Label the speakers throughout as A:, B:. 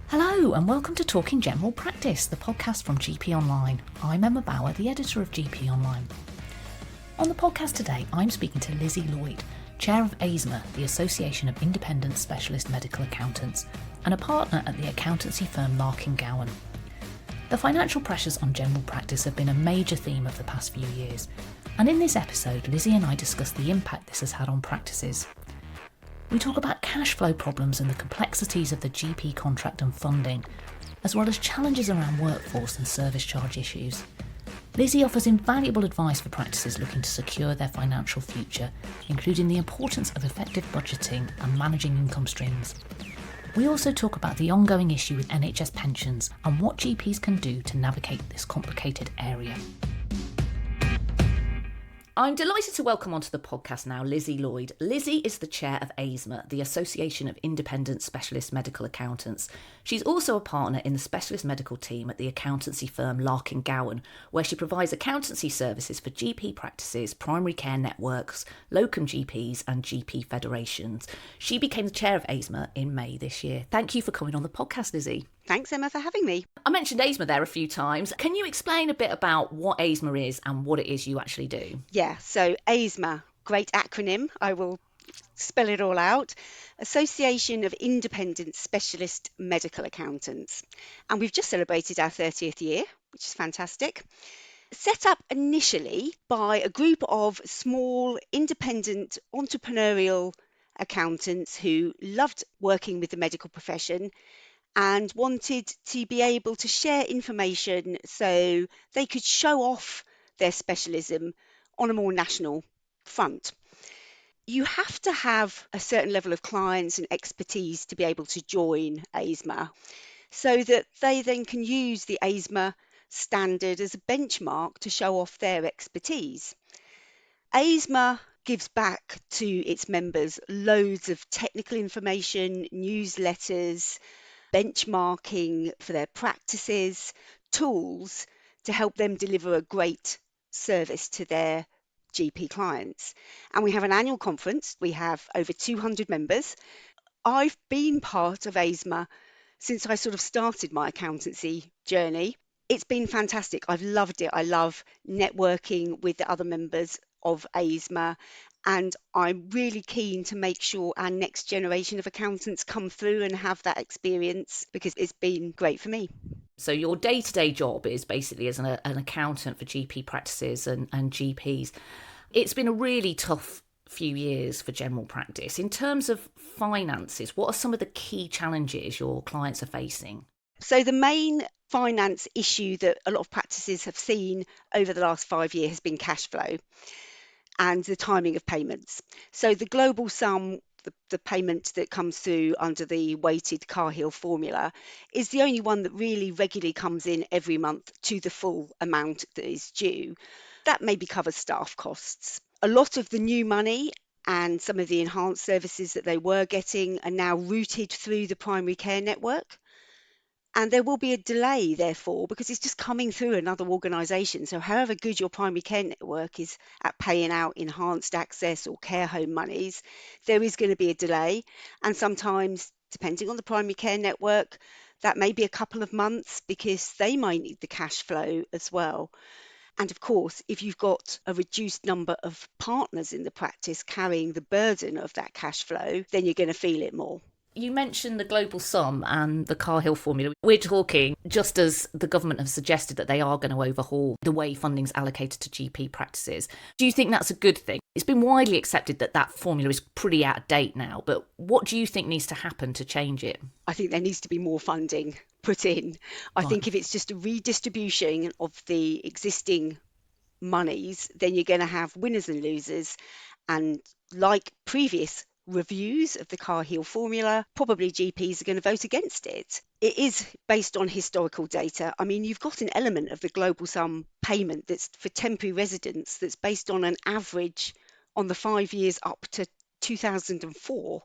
A: Hello and welcome to Talking General Practice, the podcast from GP Online. I'm Emma Bower, the editor of GP Online. On the podcast today, I'm speaking to Lizzy Lloyd, Chair of AISMA, the Association of Independent Specialist Medical Accountants, and a partner at the accountancy firm Larking Gowen. The financial pressures on general practice have been a major theme of the past few years, and in this episode, Lizzy and I discuss the impact this has had on practices. We talk about cash flow problems and the complexities of the GP contract and funding, as well as challenges around workforce and service charge issues. Lizzy offers invaluable advice for practices looking to secure their financial future, including the importance of effective budgeting and managing income streams. We also talk about the ongoing issue with NHS pensions and what GPs can do to navigate this complicated area. I'm delighted to welcome onto the podcast now Lizzy Lloyd. Lizzy is the chair of AISMA, the Association of Independent Specialist Medical Accountants. She's also a partner in the specialist medical team at the accountancy firm Larking Gowen, where she provides accountancy services for GP practices, primary care networks, locum GPs and GP federations. She became the chair of AISMA in May this year. Thank you for coming on the podcast, Lizzy.
B: Thanks, Emma, for having me.
A: I mentioned AISMA there a few times. Can you explain a bit about what AISMA is and what it is you actually do?
B: Yeah, so AISMA, great acronym. I will spell it all out. Association of Independent Specialist Medical Accountants. And we've just celebrated our 30th year, which is fantastic. Set up initially by a group of small, independent, entrepreneurial accountants who loved working with the medical profession and wanted to be able to share information so they could show off their specialism on a more national front. You have to have a certain level of clients and expertise to be able to join AISMA so that they then can use the AISMA standard as a benchmark to show off their expertise. AISMA gives back to its members loads of technical information, newsletters, benchmarking for their practices, tools to help them deliver a great service to their GP clients. And we have an annual conference. We have over 200 members. I've been part of AISMA since I sort of started my accountancy journey. It's been fantastic. I've loved it. I love networking with the other members of AISMA, and I'm really keen to make sure our next generation of accountants come through and have that experience because it's been great for me.
A: So your day-to-day job is basically as an accountant for GP practices and GPs. It's been a really tough few years for general practice. In terms of finances, what are some of the key challenges your clients are facing?
B: So the main finance issue that a lot of practices have seen over the last 5 years has been cash flow and the timing of payments. So the global sum, the payment that comes through under the weighted Cahill formula, is the only one that really regularly comes in every month to the full amount that is due. That maybe covers staff costs. A lot of the new money and some of the enhanced services that they were getting are now routed through the primary care network. And there will be a delay, therefore, because it's just coming through another organisation. So however good your primary care network is at paying out enhanced access or care home monies, there is going to be a delay. And sometimes, depending on the primary care network, that may be a couple of months because they might need the cash flow as well. And of course, if you've got a reduced number of partners in the practice carrying the burden of that cash flow, then you're going to feel it more.
A: You mentioned the global sum and the Cahill formula. We're talking just as the government have suggested that they are going to overhaul the way funding's allocated to GP practices. Do you think that's a good thing? It's been widely accepted that that formula is pretty out of date now, but what do you think needs to happen to change it?
B: I think there needs to be more funding put in. I think if it's just a redistribution of the existing monies, then you're going to have winners and losers. And like previous reviews of the Cahill formula, probably GPs are going to vote against it. It is based on historical data. I mean, you've got an element of the global sum payment that's for temporary residents that's based on an average on the 5 years up to 2004,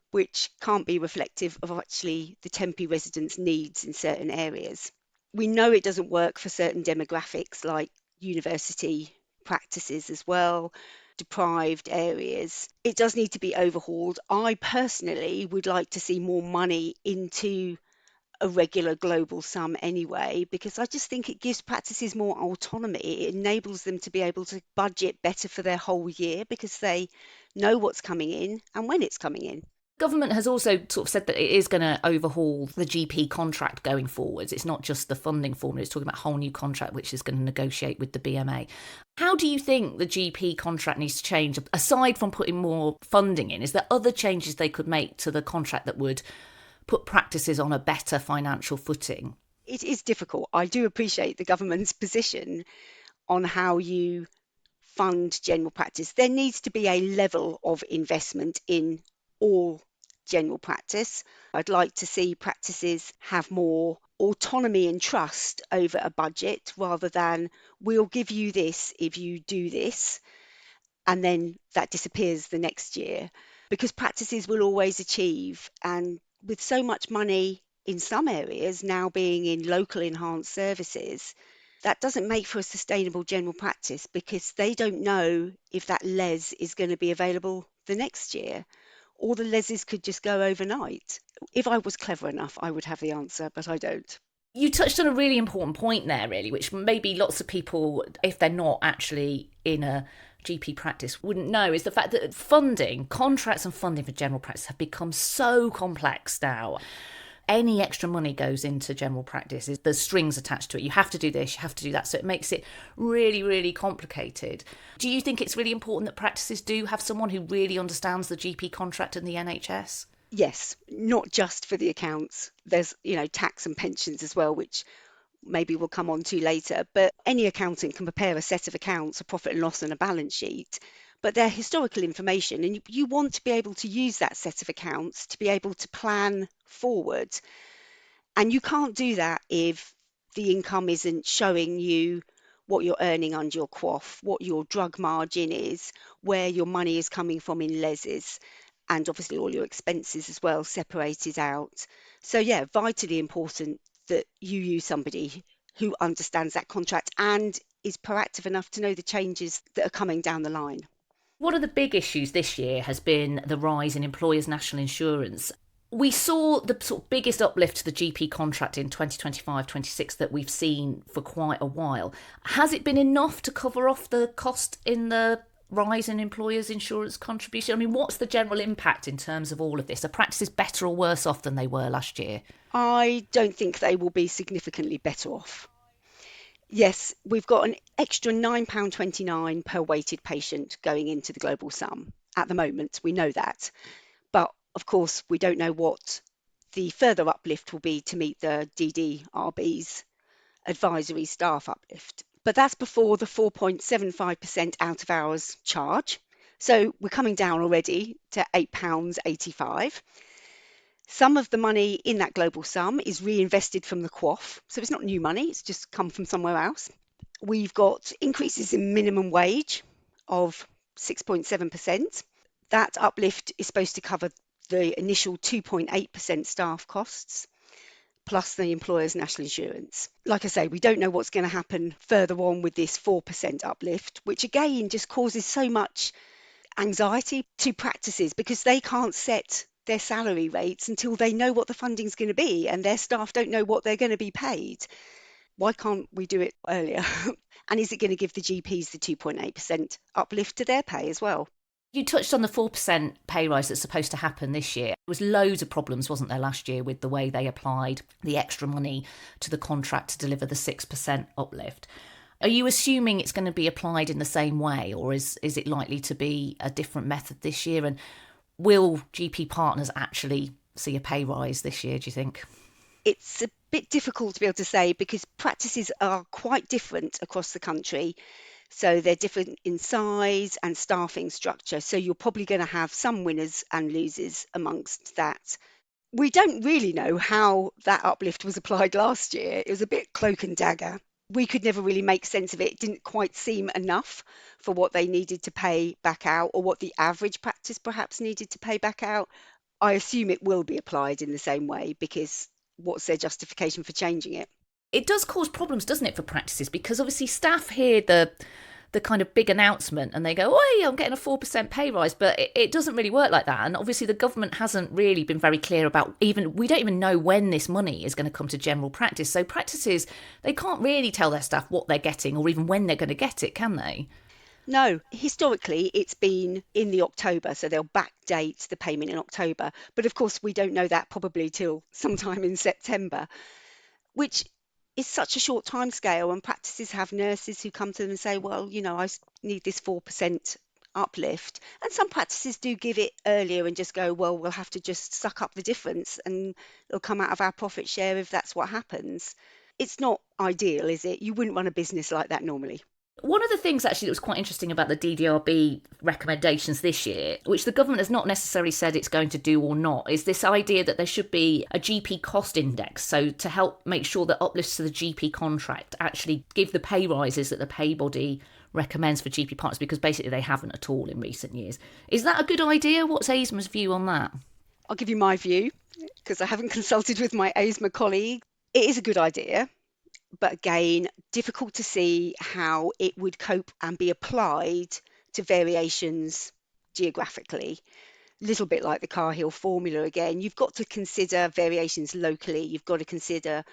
B: which can't be reflective of actually the temporary residents' needs in certain areas. We know it doesn't work for certain demographics like university practices as well, deprived areas. It does need to be overhauled. I personally would like to see more money into a regular global sum anyway, because I just think it gives practices more autonomy. It enables them to be able to budget better for their whole year because they know what's coming in and when it's coming in.
A: Government has also sort of said that it is going to overhaul the GP contract going forwards. It's not just the funding formula, it's talking about a whole new contract which is going to negotiate with the BMA. How do you think the GP contract needs to change? Aside from putting more funding in, is there other changes they could make to the contract that would put practices on a better financial footing?
B: It is difficult. I do appreciate the government's position on how you fund general practice. There needs to be a level of investment in all general practice. I'd like to see practices have more autonomy and trust over a budget rather than we'll give you this if you do this and then that disappears the next year, because practices will always achieve. And with so much money in some areas now being in local enhanced services, that doesn't make for a sustainable general practice because they don't know if that les is going to be available the next year. Or the leses could just go overnight. If I was clever enough, I would have the answer, but I don't.
A: You touched on a really important point there, really, which maybe lots of people, if they're not actually in a GP practice, wouldn't know, is the fact that contracts and funding for general practice have become so complex now. Any extra money goes into general practice, there's strings attached to it. You have to do this, you have to do that. So it makes it really, really complicated. Do you think it's really important that practices do have someone who really understands the GP contract and the NHS?
B: Yes, not just for the accounts. There's, tax and pensions as well, which maybe we'll come on to later. But any accountant can prepare a set of accounts, a profit and loss and a balance sheet. But they're historical information, and you want to be able to use that set of accounts to be able to plan forward. And you can't do that if the income isn't showing you what you're earning under your QOF, what your drug margin is, where your money is coming from in leses, and obviously all your expenses as well separated out. So yeah, vitally important that you use somebody who understands that contract and is proactive enough to know the changes that are coming down the line.
A: One of the big issues this year has been the rise in employers' national insurance. We saw the sort of biggest uplift to the GP contract in 2025-26 that we've seen for quite a while. Has it been enough to cover off the cost in the rise in employers' insurance contribution? I mean, what's the general impact in terms of all of this? Are practices better or worse off than they were last year?
B: I don't think they will be significantly better off. Yes, we've got an extra £9.29 per weighted patient going into the global sum at the moment. We know that. But of course, we don't know what the further uplift will be to meet the DDRB's advisory staff uplift. But that's before the 4.75% out of hours charge. So we're coming down already to £8.85. Some of the money in that global sum is reinvested from the QOF. So it's not new money, it's just come from somewhere else. We've got increases in minimum wage of 6.7%. That uplift is supposed to cover the initial 2.8% staff costs, plus the employer's national insurance. Like I say, we don't know what's going to happen further on with this 4% uplift, which again just causes so much anxiety to practices because they can't set their salary rates until they know what the funding's going to be and their staff don't know what they're going to be paid. Why can't we do it earlier? And is it going to give the GPs the 2.8% uplift to their pay as well?
A: You touched on the 4% pay rise that's supposed to happen this year. There was loads of problems, wasn't there, last year with the way they applied the extra money to the contract to deliver the 6% uplift. Are you assuming it's going to be applied in the same way, or is it likely to be a different method this year? And will GP partners actually see a pay rise this year, do you think?
B: It's a bit difficult to be able to say because practices are quite different across the country. So they're different in size and staffing structure. So you're probably going to have some winners and losers amongst that. We don't really know how that uplift was applied last year. It was a bit cloak and dagger. We could never really make sense of it. It didn't quite seem enough for what they needed to pay back out or what the average practice perhaps needed to pay back out. I assume it will be applied in the same way because what's their justification for changing it?
A: It does cause problems, doesn't it, for practices? Because obviously staff hear the the kind of big announcement and they go, oh, I'm getting a 4% pay rise. But it doesn't really work like that. And obviously the government hasn't really been very clear about we don't even know when this money is going to come to general practice. So practices, they can't really tell their staff what they're getting or even when they're going to get it, can they?
B: No, historically it's been in the October, so they'll backdate the payment in October. But of course, we don't know that probably till sometime in September, which is such a short time scale. And practices have nurses who come to them and say, well, need this 4% uplift. And some practices do give it earlier and just go, well, we'll have to just suck up the difference and it'll come out of our profit share if that's what happens. It's not ideal, is it? You wouldn't run a business like that normally.
A: One of the things actually that was quite interesting about the DDRB recommendations this year, which the government has not necessarily said it's going to do or not, is this idea that there should be a GP cost index. So to help make sure that uplifts to the GP contract actually give the pay rises that the pay body recommends for GP partners, because basically they haven't at all in recent years. Is that a good idea? What's AISMA's view on that?
B: I'll give you my view because I haven't consulted with my AISMA colleague. It is a good idea, but again, difficult to see how it would cope and be applied to variations geographically. Little bit like the Cahill formula again. You've got to consider variations locally. You've got to consider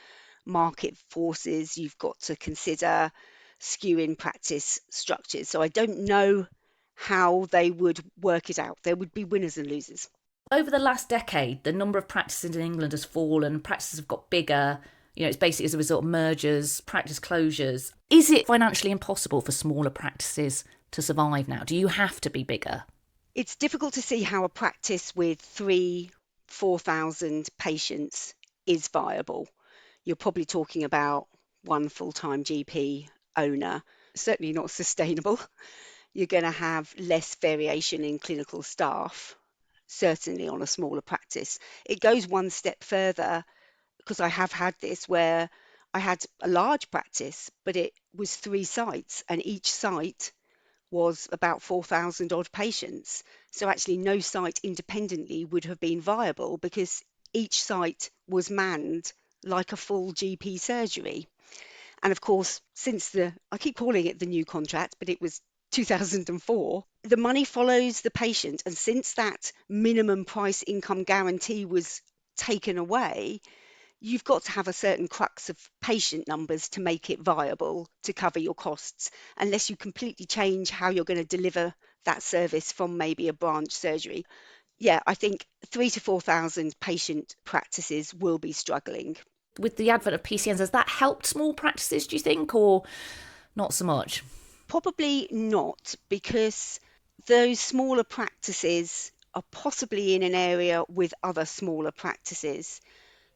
B: market forces. You've got to consider skew in practice structures. So I don't know how they would work it out. There would be winners and losers.
A: Over the last decade, the number of practices in England has fallen. Practices have got bigger. It's basically as a result of mergers, practice closures. Is it financially impossible for smaller practices to survive now? Do you have to be bigger?
B: It's difficult to see how a practice with 4,000 patients is viable. You're probably talking about one full-time GP owner. Certainly not sustainable. You're going to have less variation in clinical staff, certainly on a smaller practice. It goes one step further, because I have had this where I had a large practice, but it was 3 sites and each site was about 4,000 odd patients. So actually no site independently would have been viable because each site was manned like a full GP surgery. And of course, I keep calling it the new contract, but it was 2004, the money follows the patient. And since that minimum price income guarantee was taken away, you've got to have a certain crux of patient numbers to make it viable to cover your costs, unless you completely change how you're going to deliver that service from maybe a branch surgery. Yeah, I think 3,000 to 4,000 patient practices will be struggling.
A: With the advent of PCNs, has that helped small practices, do you think, or not so much?
B: Probably not, because those smaller practices are possibly in an area with other smaller practices.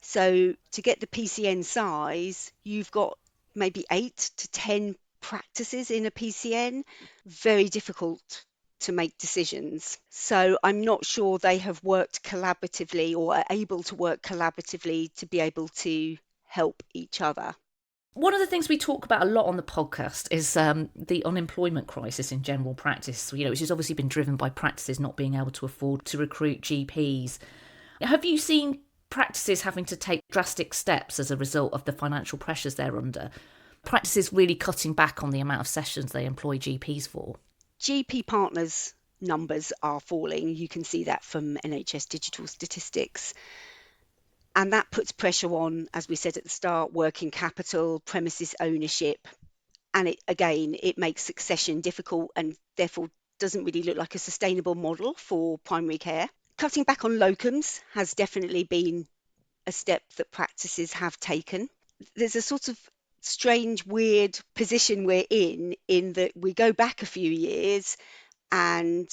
B: So to get the PCN size, you've got maybe 8 to 10 practices in a PCN. Very difficult to make decisions. So I'm not sure they have worked collaboratively or are able to work collaboratively to be able to help each other.
A: One of the things we talk about a lot on the podcast is the unemployment crisis in general practice, which has obviously been driven by practices not being able to afford to recruit GPs. Have you seen practices having to take drastic steps as a result of the financial pressures they're under? Practices really cutting back on the amount of sessions they employ GPs for?
B: GP partners numbers are falling. You can see that from NHS digital statistics. And that puts pressure on, as we said at the start, working capital, premises ownership. And it makes succession difficult and therefore doesn't really look like a sustainable model for primary care. Cutting back on locums has definitely been a step that practices have taken. There's a sort of strange, weird position we're in that we go back a few years and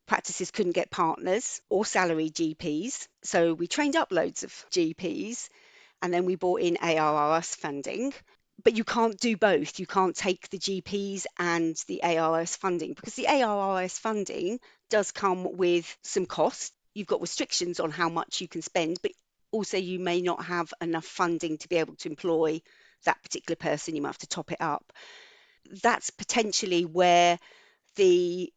B: practices couldn't get partners or salaried GPs. So we trained up loads of GPs and then we brought in ARRS funding. But you can't do both. You can't take the GPs and the ARRS funding, because the ARRS funding does come with some costs. You've got restrictions on how much you can spend, but also you may not have enough funding to be able to employ that particular person. You might have to top it up. That's potentially where the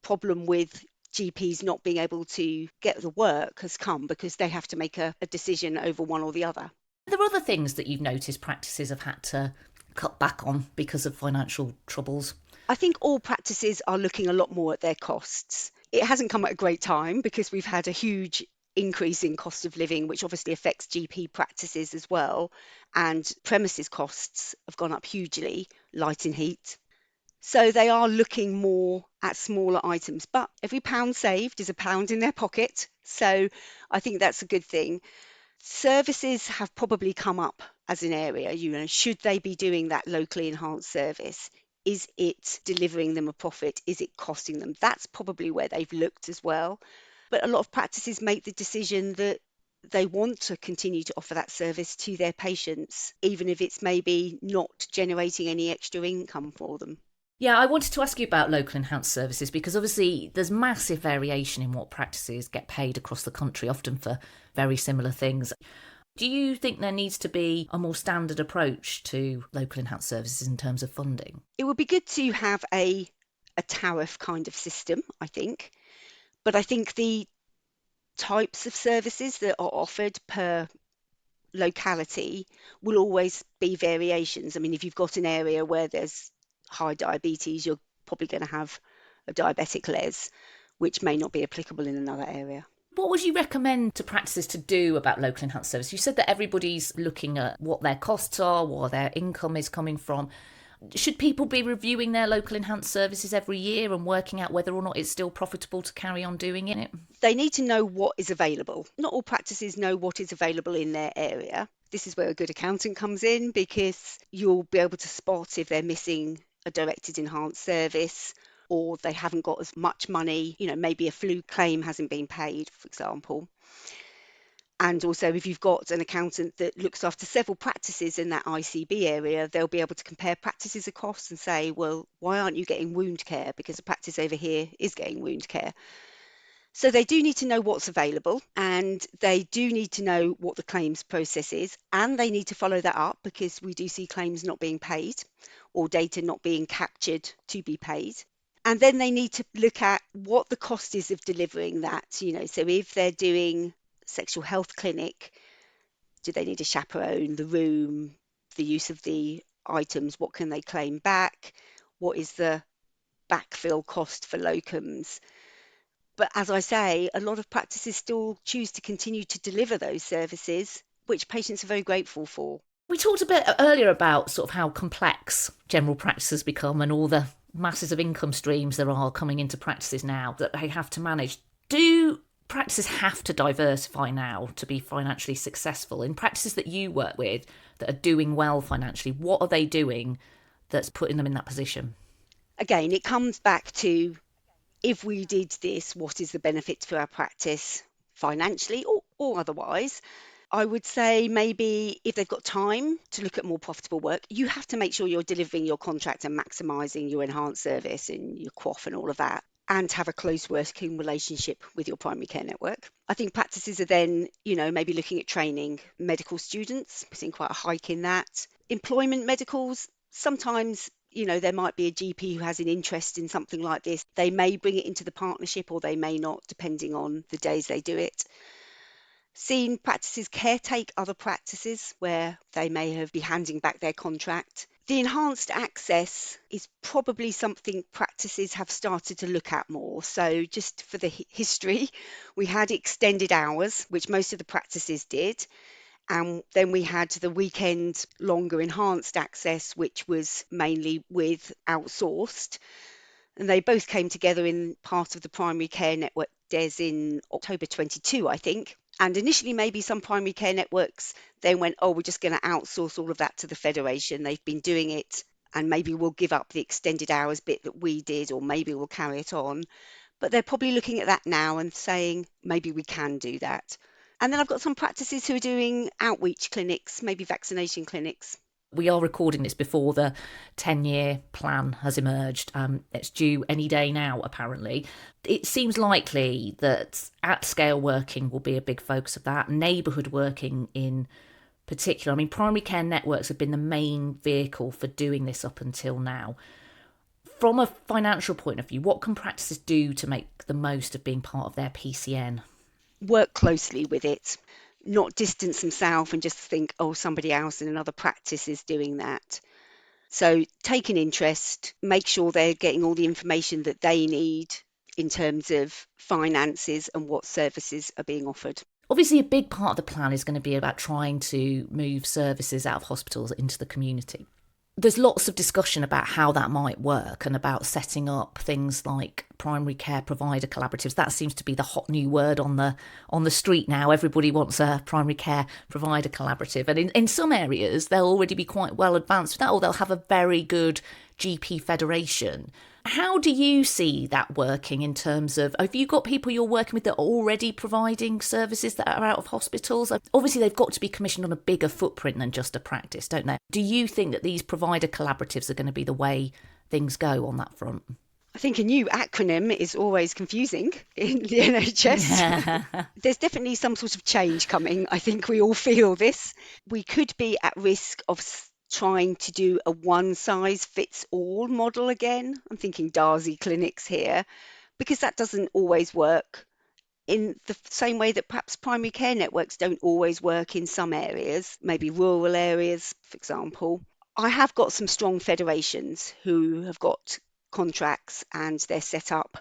B: problem with GPs not being able to get the work has come, because they have to make a decision over one or the other.
A: Are there other things that you've noticed practices have had to cut back on because of financial troubles?
B: I think all practices are looking a lot more at their costs. It hasn't come at a great time because we've had a huge increase in cost of living, which obviously affects GP practices as well. And premises costs have gone up hugely, light and heat. So they are looking more at smaller items, but every pound saved is a pound in their pocket. So I think that's a good thing. Services have probably come up as an area, should they be doing that locally enhanced service? Is it delivering them a profit? Is it costing them? That's probably where they've looked as well. But a lot of practices make the decision that they want to continue to offer that service to their patients, even if it's maybe not generating any extra income for them.
A: Yeah, I wanted to ask you about local enhanced services because obviously there's massive variation in what practices get paid across the country, often for very similar things. Do you think there needs to be a more standard approach to local enhanced services in terms of funding?
B: It would be good to have a tariff kind of system, I think. But I think the types of services that are offered per locality will always be variations. I mean, if you've got an area where there's high diabetes, you're probably going to have a diabetic les, which may not be applicable in another area.
A: What would you recommend to practices to do about local enhanced service? You said that everybody's looking at what their costs are, what their income is coming from. Should people be reviewing their local enhanced services every year and working out whether or not it's still profitable to carry on doing it?
B: They need to know what is available. Not all practices know what is available in their area. This is where a good accountant comes in, because you'll be able to spot if they're missing a directed enhanced service, or they haven't got as much money, maybe a flu claim hasn't been paid, for example. And also, if you've got an accountant that looks after several practices in that ICB area, they'll be able to compare practices across and say, well, why aren't you getting wound care? Because the practice over here is getting wound care. So they do need to know what's available, and they do need to know what the claims process is, and they need to follow that up, because we do see claims not being paid or data not being captured to be paid. And then they need to look at what the cost is of delivering that. So if they're doing sexual health clinic, do they need a chaperone, the room, the use of the items? What can they claim back? What is the backfill cost for locums? But as I say, a lot of practices still choose to continue to deliver those services, which patients are very grateful for.
A: We talked a bit earlier about sort of how complex general practice has become and all the masses of income streams there are coming into practices now that they have to manage. Do practices have to diversify now to be financially successful? In practices that you work with that are doing well financially, what are they doing that's putting them in that position?
B: Again, it comes back to, if we did this, what is the benefit to our practice financially or otherwise? I would say maybe if they've got time to look at more profitable work, you have to make sure you're delivering your contract and maximising your enhanced service and your QOF and all of that, and have a close working relationship with your primary care network. I think practices are then, maybe looking at training medical students. We're seeing quite a hike in that. Employment medicals, sometimes there might be a GP who has an interest in something like this. They may bring it into the partnership, or they may not, depending on the days they do it. Seen practices caretake other practices where they may have been handing back their contract. The enhanced access is probably something practices have started to look at more. So just for the history, we had extended hours, which most of the practices did. And then we had the weekend longer enhanced access, which was mainly with outsourced. And they both came together in part of the primary care network DES in October 22, I think. And initially, maybe some primary care networks then went, oh, we're just going to outsource all of that to the federation. They've been doing it, and maybe we'll give up the extended hours bit that we did, or maybe we'll carry it on. But they're probably looking at that now and saying, maybe we can do that. And then I've got some practices who are doing outreach clinics, maybe vaccination clinics.
A: We are recording this before the 10-year plan has emerged. It's due any day now, apparently. It seems likely that at-scale working will be a big focus of that, neighbourhood working in particular. I mean, primary care networks have been the main vehicle for doing this up until now. From a financial point of view, what can practices do to make the most of being part of their PCN?
B: Work closely with it, not distance themselves and just think, oh, somebody else in another practice is doing that. So take an interest, make sure they're getting all the information that they need in terms of finances and what services are being offered.
A: Obviously, a big part of the plan is going to be about trying to move services out of hospitals into the community. There's lots of discussion about how that might work and about setting up things like primary care provider collaboratives. That seems to be the hot new word on the street now. Everybody wants a primary care provider collaborative. And in some areas, they'll already be quite well advanced with that, or they'll have a very good GP federation. How do you see that working in terms of, have you got people you're working with that are already providing services that are out of hospitals? Obviously, they've got to be commissioned on a bigger footprint than just a practice, don't they? Do you think that these provider collaboratives are going to be the way things go on that front?
B: I think a new acronym is always confusing in the NHS.
A: Yeah.
B: There's definitely some sort of change coming. I think we all feel this. We could be at risk of trying to do a one-size-fits-all model again. I'm thinking Darzi clinics here, because that doesn't always work in the same way that perhaps primary care networks don't always work in some areas, maybe rural areas, for example. I have got some strong federations who have got contracts and they're set up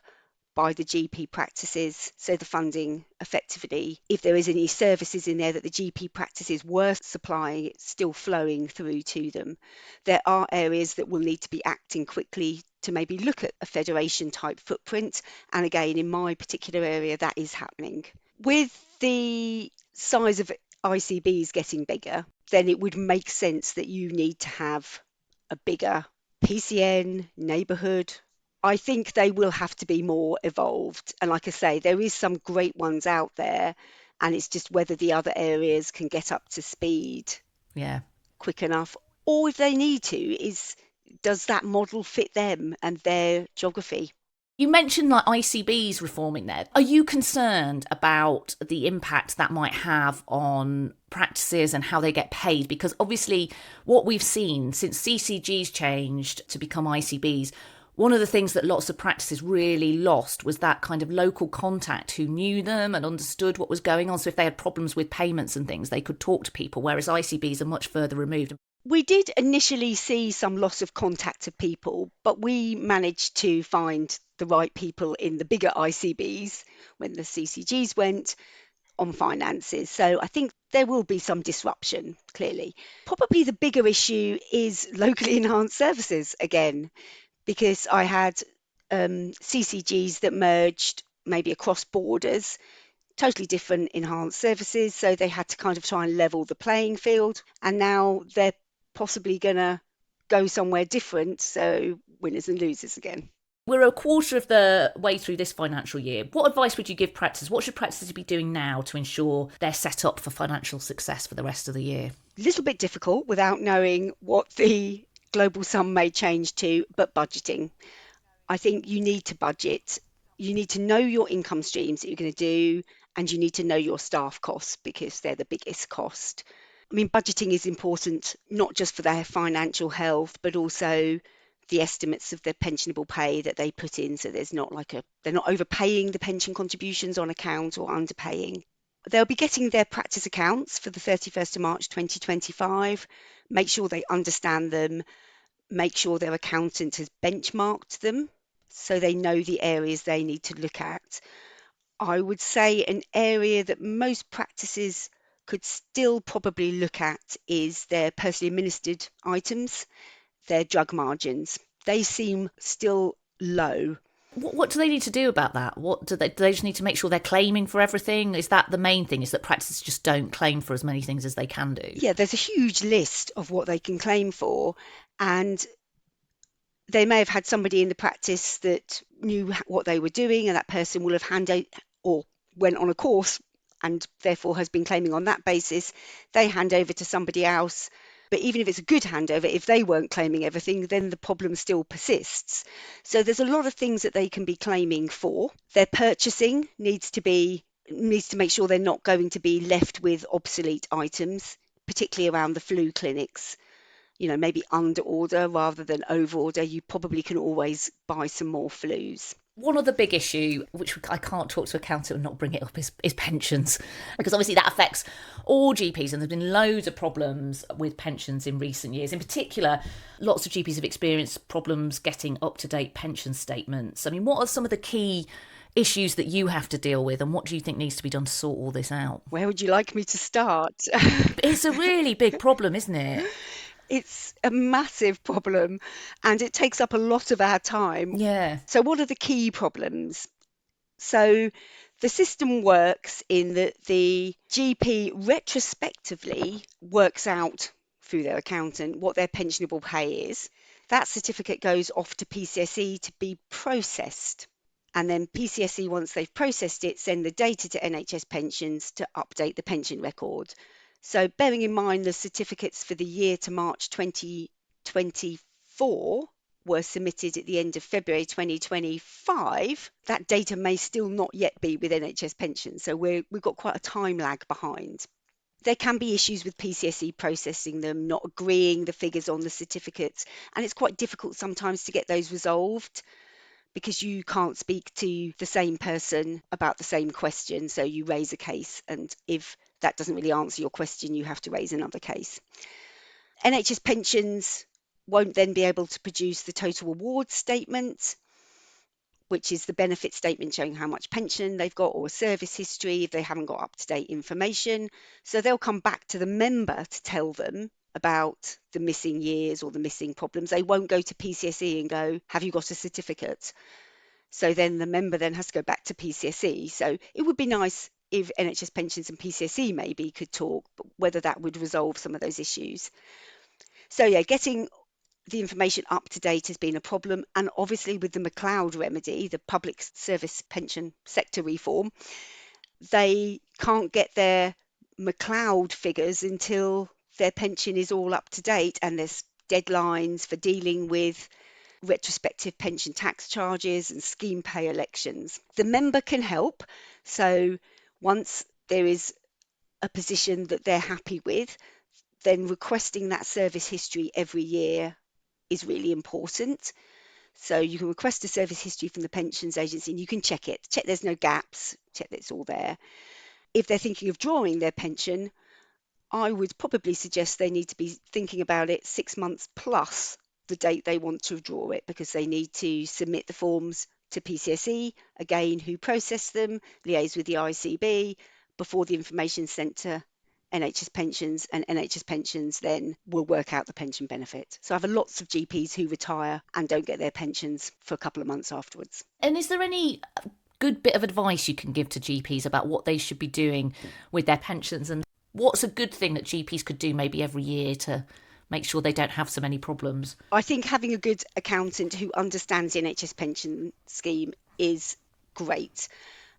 B: by the GP practices. So the funding effectively, if there is any services in there that the GP practices were supplying, it's still flowing through to them. There are areas that will need to be acting quickly to maybe look at a federation type footprint. And again, in my particular area, that is happening. With the size of ICBs getting bigger, then it would make sense that you need to have a bigger PCN, neighbourhood. I think they will have to be more evolved. And like I say, there is some great ones out there, and it's just whether the other areas can get up to speed quick enough, or if they need to, does that model fit them and their geography?
A: You mentioned like ICBs reforming there. Are you concerned about the impact that might have on practices and how they get paid? Because obviously what we've seen since CCGs changed to become ICBs, one of the things that lots of practices really lost was that kind of local contact who knew them and understood what was going on. So if they had problems with payments and things, they could talk to people, whereas ICBs are much further removed.
B: We did initially see some loss of contact of people, but we managed to find the right people in the bigger ICBs when the CCGs went on finances. So I think there will be some disruption, clearly. Probably the bigger issue is locally enhanced services again, because I had CCGs that merged maybe across borders, totally different enhanced services. So they had to kind of try and level the playing field. And now they're possibly going to go somewhere different. So winners and losers again.
A: We're a quarter of the way through this financial year. What advice would you give practices? What should practices be doing now to ensure they're set up for financial success for the rest of the year?
B: A little bit difficult without knowing what the global sum may change to, but budgeting. I think you need to budget. You need to know your income streams that you're going to do, and you need to know your staff costs because they're the biggest cost. I mean, budgeting is important not just for their financial health, but also the estimates of the pensionable pay that they put in. So they're not overpaying the pension contributions on account or underpaying. They'll be getting their practice accounts for the 31st of March 2025. Make sure they understand them. Make sure their accountant has benchmarked them so they know the areas they need to look at. I would say an area that most practices could still probably look at is their personally administered items, their drug margins. They seem still low.
A: What do they need to do about that? What do they just need to make sure they're claiming for everything? Is that the main thing, is that practices just don't claim for as many things as they can do?
B: Yeah, there's a huge list of what they can claim for, and they may have had somebody in the practice that knew what they were doing, and that person will have handed or went on a course and therefore has been claiming on that basis. They hand over to somebody else. But even if it's a good handover, if they weren't claiming everything, then the problem still persists. So there's a lot of things that they can be claiming for. Their purchasing needs to make sure they're not going to be left with obsolete items, particularly around the flu clinics. Maybe under order rather than over order. You probably can always buy some more flus.
A: One other big issue, which I can't talk to an accountant and not bring it up, is pensions. Because obviously that affects all GPs, and there's been loads of problems with pensions in recent years. In particular, lots of GPs have experienced problems getting up-to-date pension statements. I mean, what are some of the key issues that you have to deal with, and what do you think needs to be done to sort all this out?
B: Where would you like me to start?
A: It's a really big problem, isn't it?
B: It's a massive problem and it takes up a lot of our time.
A: Yeah.
B: So, what are the key problems? So, the system works in that the GP retrospectively works out through their accountant what their pensionable pay is. That certificate goes off to PCSE to be processed. And then PCSE, once they've processed it, send the data to NHS Pensions to update the pension record. So bearing in mind the certificates for the year to March 2024 were submitted at the end of February 2025, that data may still not yet be with NHS Pensions. So we've got quite a time lag behind. There can be issues with PCSE processing them, not agreeing the figures on the certificates, and it's quite difficult sometimes to get those resolved because you can't speak to the same person about the same question. So you raise a case, and if that doesn't really answer your question, you have to raise another case. NHS Pensions won't then be able to produce the total award statement, which is the benefit statement showing how much pension they've got, or service history if they haven't got up-to-date information. So they'll come back to the member to tell them about the missing years or the missing problems. They won't go to PCSE and go, have you got a certificate? So then the member then has to go back to PCSE. So it would be nice if NHS Pensions and PCSE maybe could talk, but whether that would resolve some of those issues. So yeah, getting the information up to date has been a problem. And obviously with the McLeod remedy, the public service pension sector reform, they can't get their McLeod figures until their pension is all up to date, and there's deadlines for dealing with retrospective pension tax charges and scheme pay elections. The member can help. So once there is a position that they're happy with, then requesting that service history every year is really important. So you can request a service history from the pensions agency and you can check it, check there's no gaps, check that it's all there. If they're thinking of drawing their pension, I would probably suggest they need to be thinking about it 6 months plus the date they want to draw it, because they need to submit the forms to PCSE, again, who process them, liaise with the ICB before the information sent to NHS Pensions, and NHS Pensions then will work out the pension benefit. So I have lots of GPs who retire and don't get their pensions for a couple of months afterwards.
A: And is there any good bit of advice you can give to GPs about what they should be doing with their pensions, and what's a good thing that GPs could do maybe every year to make sure they don't have so many problems?
B: I think having a good accountant who understands the NHS pension scheme is great.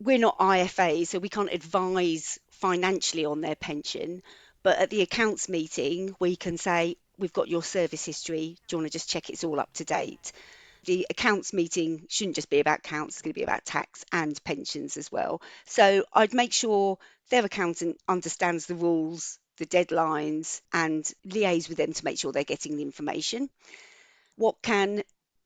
B: We're not IFAs, so we can't advise financially on their pension, but at the accounts meeting, we can say, we've got your service history. Do you want to just check it's all up to date? The accounts meeting shouldn't just be about accounts, it's going to be about tax and pensions as well. So I'd make sure their accountant understands the rules, the deadlines, and liaise with them to make sure they're getting the information. What can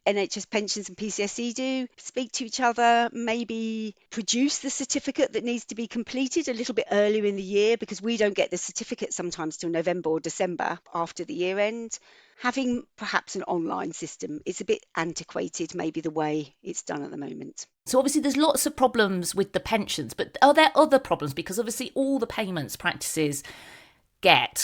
B: NHS Pensions and PCSE do? Speak to each other, maybe produce the certificate that needs to be completed a little bit earlier in the year, because we don't get the certificate sometimes till November or December after the year end. Having perhaps an online system is a bit antiquated, maybe the way it's done at the moment.
A: So obviously there's lots of problems with the pensions, but are there other problems? Because obviously all the payments practices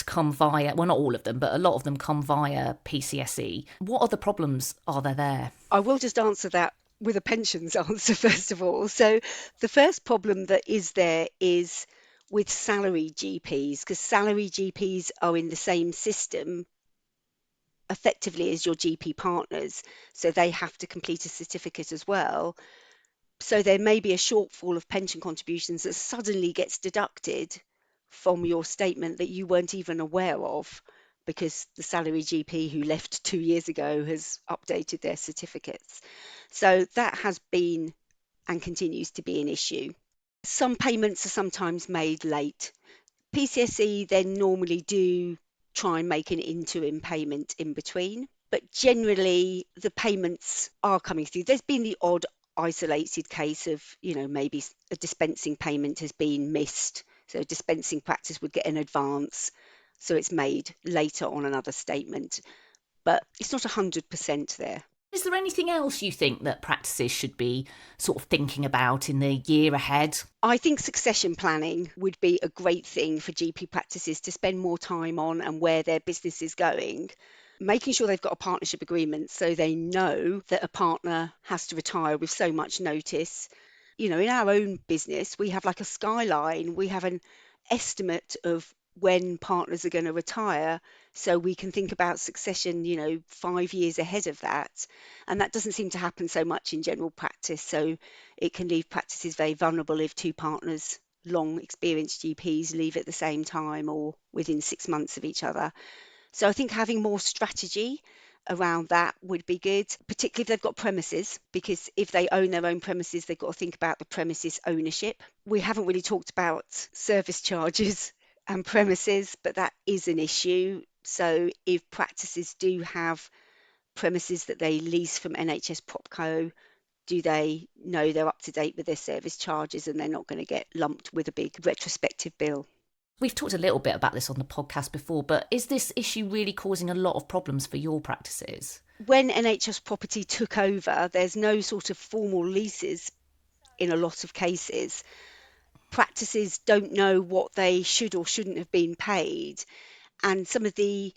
A: come via, well, not all of them, but a lot of them come via PCSE. What other problems are there?
B: I will just answer that with a pensions answer first of all. So the first problem that is there is with salary GPs, because salary GPs are in the same system effectively as your GP partners, so they have to complete a certificate as well. So there may be a shortfall of pension contributions that suddenly gets deducted from your statement that you weren't even aware of, because the salary GP who left 2 years ago has updated their certificates. So that has been and continues to be an issue. Some payments are sometimes made late. PCSE then normally do try and make an interim payment in between, but generally the payments are coming through. There's been the odd isolated case of, maybe a dispensing payment has been missed. So dispensing practice would get an advance, so it's made later on another statement. But it's not 100% there.
A: Is there anything else you think that practices should be sort of thinking about in the year ahead?
B: I think succession planning would be a great thing for GP practices to spend more time on, and where their business is going. Making sure they've got a partnership agreement so they know that a partner has to retire with so much notice. In our own business, we have like a skyline, we have an estimate of when partners are going to retire, so we can think about succession 5 years ahead of that. And that doesn't seem to happen so much in general practice, so it can leave practices very vulnerable if two partners, long experienced GPs, leave at the same time or within 6 months of each other. So I think having more strategy around that would be good, particularly if they've got premises, because if they own their own premises, they've got to think about the premises ownership. We haven't really talked about service charges and premises, but that is an issue. So if practices do have premises that they lease from NHS PropCo, do they know they're up to date with their service charges and they're not going to get lumped with a big retrospective bill?
A: We've talked a little bit about this on the podcast before, but is this issue really causing a lot of problems for your practices?
B: When NHS Property took over, there's no sort of formal leases in a lot of cases. Practices don't know what they should or shouldn't have been paid. And some of the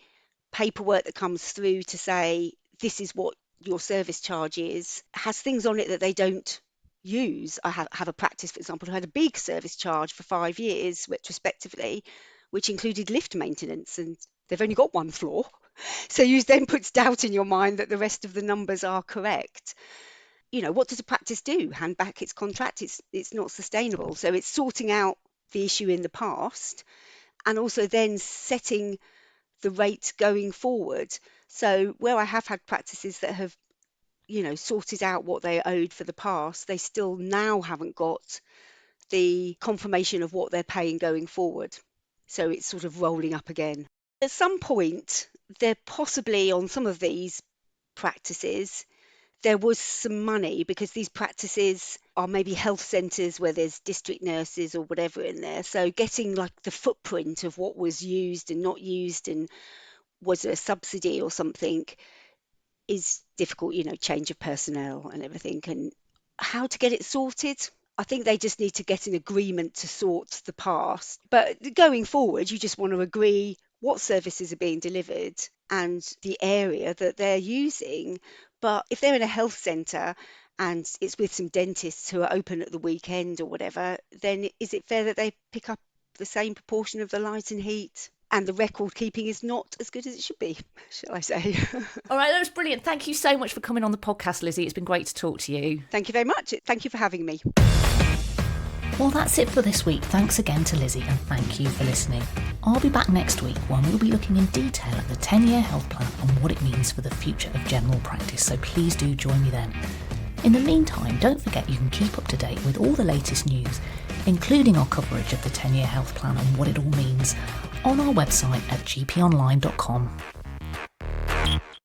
B: paperwork that comes through to say this is what your service charge is has things on it that they don't use. I have a practice, for example, who had a big service charge for 5 years retrospectively, which included lift maintenance, and they've only got one floor. So you then puts doubt in your mind that the rest of the numbers are correct. What does a practice do? Hand back its contract? It's not sustainable. So it's sorting out the issue in the past and also then setting the rate going forward. So where I have had practices that have sorted out what they owed for the past, they still now haven't got the confirmation of what they're paying going forward. So it's sort of rolling up again. At some point, there possibly on some of these practices, there was some money because these practices are maybe health centres where there's district nurses or whatever in there. So getting like the footprint of what was used and not used and was it a subsidy or something is difficult, change of personnel and everything, and how to get it sorted. I think they just need to get an agreement to sort the past. But going forward, you just want to agree what services are being delivered and the area that they're using. But if they're in a health centre and it's with some dentists who are open at the weekend or whatever, then is it fair that they pick up the same proportion of the light and heat? And the record keeping is not as good as it should be, shall I say.
A: All right, that was brilliant. Thank you so much for coming on the podcast, Lizzy. It's been great to talk to you.
B: Thank you very much. Thank you for having me.
A: Well, that's it for this week. Thanks again to Lizzy and thank you for listening. I'll be back next week when we'll be looking in detail at the 10-year health plan and what it means for the future of general practice, so please do join me then. In the meantime, don't forget you can keep up to date with all the latest news, including our coverage of the 10-year health plan and what it all means, on our website at GPonline.com.